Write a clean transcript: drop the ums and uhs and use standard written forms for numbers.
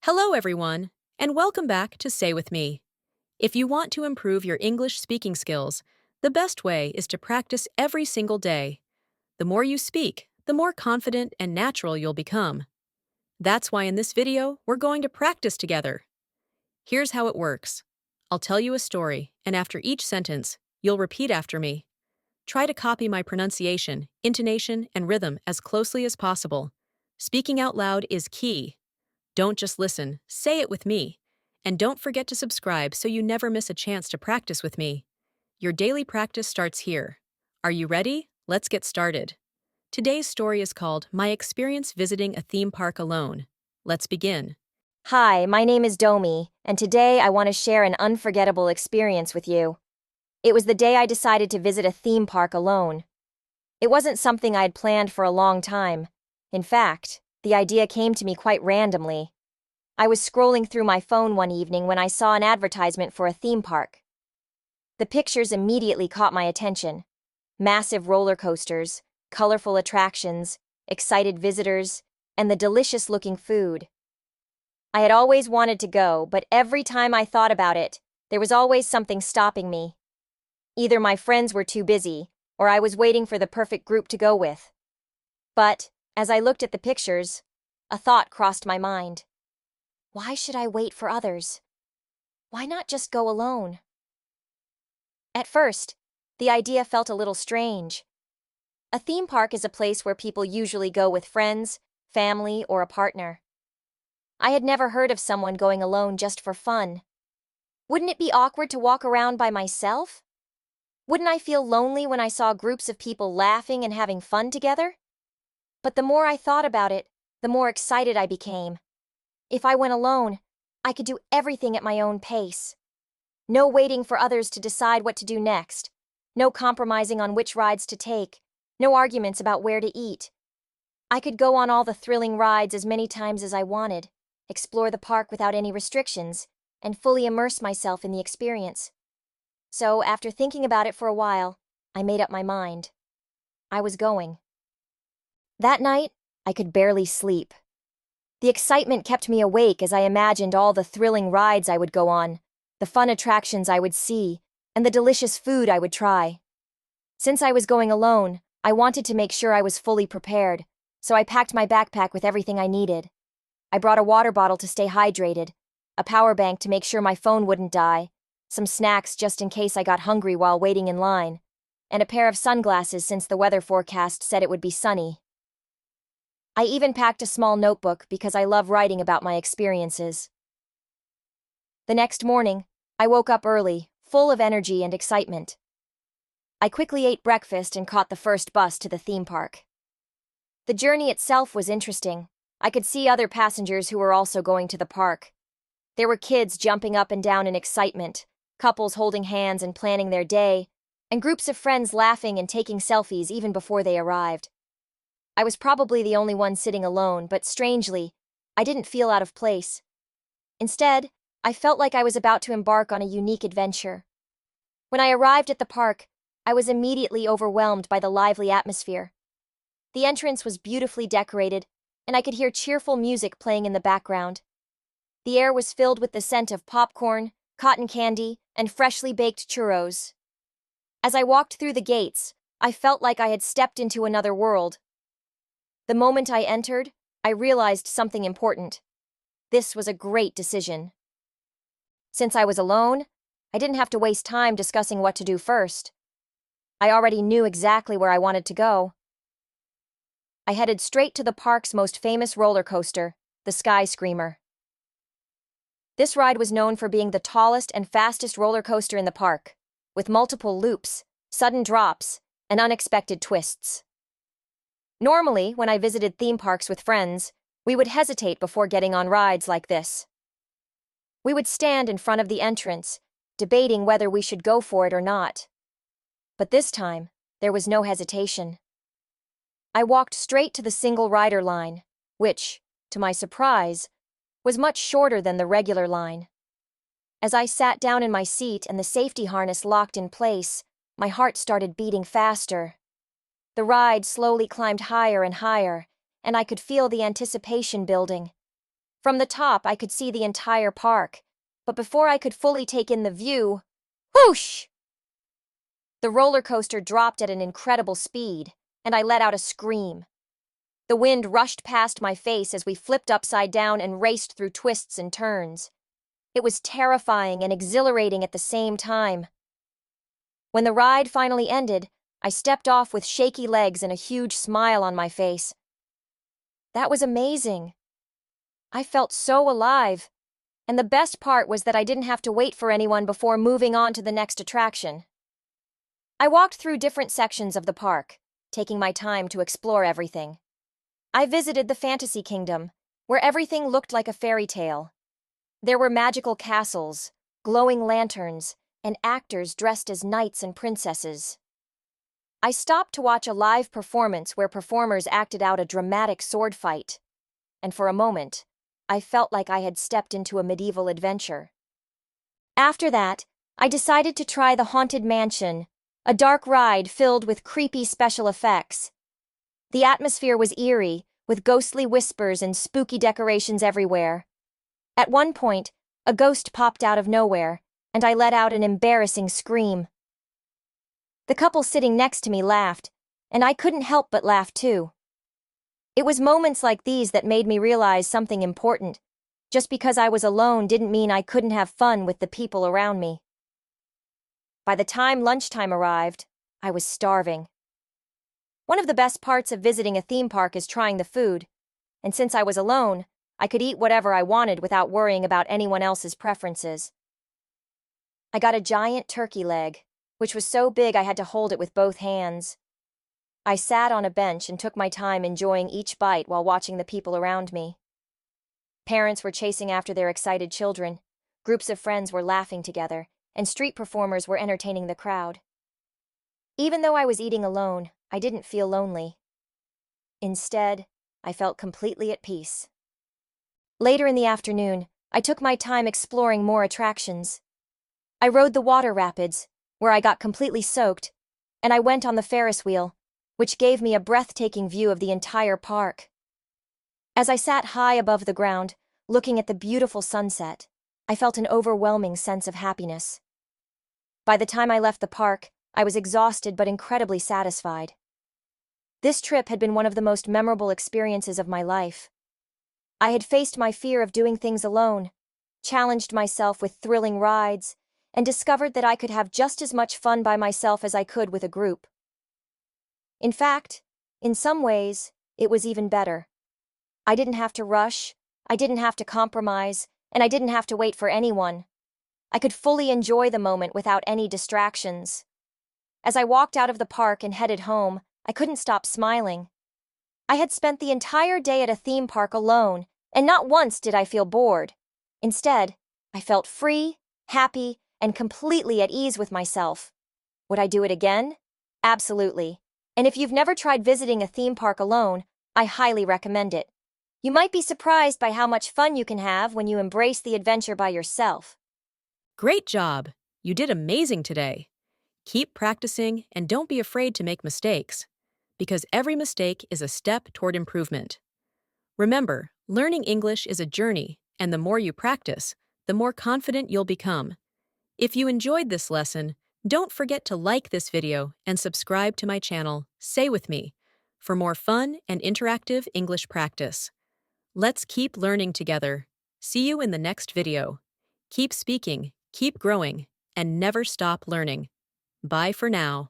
Hello, everyone, and welcome back to Say With Me. If you want to improve your English speaking skills, the best way is to practice every single day. The more you speak, the more confident and natural you'll become. That's why in this video, we're going to practice together. Here's how it works. I'll tell you a story, and after each sentence, you'll repeat after me. Try to copy my pronunciation, intonation, and rhythm as closely as possible. Speaking out loud is key. Don't just listen, say it with me. And don't forget to subscribe so you never miss a chance to practice with me. Your daily practice starts here. Are you ready? Let's get started. Today's story is called My Experience Visiting a Theme Park Alone. Let's begin. Hi, my name is Domi, and today I want to share an unforgettable experience with you. It was the day I decided to visit a theme park alone. It wasn't something I'd planned for a long time. In fact, the idea came to me quite randomly. I was scrolling through my phone one evening when I saw an advertisement for a theme park. The pictures immediately caught my attention. Massive roller coasters, colorful attractions, excited visitors, and the delicious-looking food. I had always wanted to go, but every time I thought about it, there was always something stopping me. Either my friends were too busy, or I was waiting for the perfect group to go with. But, as I looked at the pictures, a thought crossed my mind. Why should I wait for others? Why not just go alone? At first, the idea felt a little strange. A theme park is a place where people usually go with friends, family, or a partner. I had never heard of someone going alone just for fun. Wouldn't it be awkward to walk around by myself? Wouldn't I feel lonely when I saw groups of people laughing and having fun together? But the more I thought about it, the more excited I became. If I went alone, I could do everything at my own pace. No waiting for others to decide what to do next. No compromising on which rides to take. No arguments about where to eat. I could go on all the thrilling rides as many times as I wanted, explore the park without any restrictions, and fully immerse myself in the experience. So, after thinking about it for a while, I made up my mind. I was going. That night, I could barely sleep. The excitement kept me awake as I imagined all the thrilling rides I would go on, the fun attractions I would see, and the delicious food I would try. Since I was going alone, I wanted to make sure I was fully prepared, so I packed my backpack with everything I needed. I brought a water bottle to stay hydrated, a power bank to make sure my phone wouldn't die, some snacks just in case I got hungry while waiting in line, and a pair of sunglasses since the weather forecast said it would be sunny. I even packed a small notebook because I love writing about my experiences. The next morning, I woke up early, full of energy and excitement. I quickly ate breakfast and caught the first bus to the theme park. The journey itself was interesting. I could see other passengers who were also going to the park. There were kids jumping up and down in excitement, couples holding hands and planning their day, and groups of friends laughing and taking selfies even before they arrived. I was probably the only one sitting alone, but strangely, I didn't feel out of place. Instead, I felt like I was about to embark on a unique adventure. When I arrived at the park, I was immediately overwhelmed by the lively atmosphere. The entrance was beautifully decorated, and I could hear cheerful music playing in the background. The air was filled with the scent of popcorn, cotton candy, and freshly baked churros. As I walked through the gates, I felt like I had stepped into another world. The moment I entered, I realized something important. This was a great decision. Since I was alone, I didn't have to waste time discussing what to do first. I already knew exactly where I wanted to go. I headed straight to the park's most famous roller coaster, the Sky Screamer. This ride was known for being the tallest and fastest roller coaster in the park, with multiple loops, sudden drops, and unexpected twists. Normally, when I visited theme parks with friends, we would hesitate before getting on rides like this. We would stand in front of the entrance, debating whether we should go for it or not. But this time, there was no hesitation. I walked straight to the single rider line, which, to my surprise, was much shorter than the regular line. As I sat down in my seat and the safety harness locked in place, my heart started beating faster. The ride slowly climbed higher and higher, and I could feel the anticipation building. From the top, I could see the entire park, but before I could fully take in the view, whoosh! The roller coaster dropped at an incredible speed, and I let out a scream. The wind rushed past my face as we flipped upside down and raced through twists and turns. It was terrifying and exhilarating at the same time. When the ride finally ended, I stepped off with shaky legs and a huge smile on my face. That was amazing. I felt so alive. And the best part was that I didn't have to wait for anyone before moving on to the next attraction. I walked through different sections of the park, taking my time to explore everything. I visited the Fantasy Kingdom, where everything looked like a fairy tale. There were magical castles, glowing lanterns, and actors dressed as knights and princesses. I stopped to watch a live performance where performers acted out a dramatic sword fight. And for a moment, I felt like I had stepped into a medieval adventure. After that, I decided to try the Haunted Mansion, a dark ride filled with creepy special effects. The atmosphere was eerie, with ghostly whispers and spooky decorations everywhere. At one point, a ghost popped out of nowhere, and I let out an embarrassing scream. The couple sitting next to me laughed, and I couldn't help but laugh too. It was moments like these that made me realize something important. Just because I was alone didn't mean I couldn't have fun with the people around me. By the time lunchtime arrived, I was starving. One of the best parts of visiting a theme park is trying the food, and since I was alone, I could eat whatever I wanted without worrying about anyone else's preferences. I got a giant turkey leg, which was so big I had to hold it with both hands. I sat on a bench and took my time enjoying each bite while watching the people around me. Parents were chasing after their excited children, groups of friends were laughing together, and street performers were entertaining the crowd. Even though I was eating alone, I didn't feel lonely. Instead, I felt completely at peace. Later in the afternoon, I took my time exploring more attractions. I rode the water rapids, where I got completely soaked, and I went on the Ferris wheel, which gave me a breathtaking view of the entire park. As I sat high above the ground, looking at the beautiful sunset, I felt an overwhelming sense of happiness. By the time I left the park, I was exhausted but incredibly satisfied. This trip had been one of the most memorable experiences of my life. I had faced my fear of doing things alone, challenged myself with thrilling rides, and discovered that I could have just as much fun by myself as I could with a group. In fact, in some ways, it was even better. I didn't have to rush, I didn't have to compromise, and I didn't have to wait for anyone. I could fully enjoy the moment without any distractions. As I walked out of the park and headed home, I couldn't stop smiling. I had spent the entire day at a theme park alone, and not once did I feel bored. Instead, I felt free, happy, and completely at ease with myself. Would I do it again? Absolutely. And if you've never tried visiting a theme park alone, I highly recommend it. You might be surprised by how much fun you can have when you embrace the adventure by yourself. Great job! You did amazing today. Keep practicing and don't be afraid to make mistakes, because every mistake is a step toward improvement. Remember, learning English is a journey, and the more you practice, the more confident you'll become. If you enjoyed this lesson, don't forget to like this video and subscribe to my channel, Say With Me, for more fun and interactive English practice. Let's keep learning together. See you in the next video. Keep speaking, keep growing, and never stop learning. Bye for now.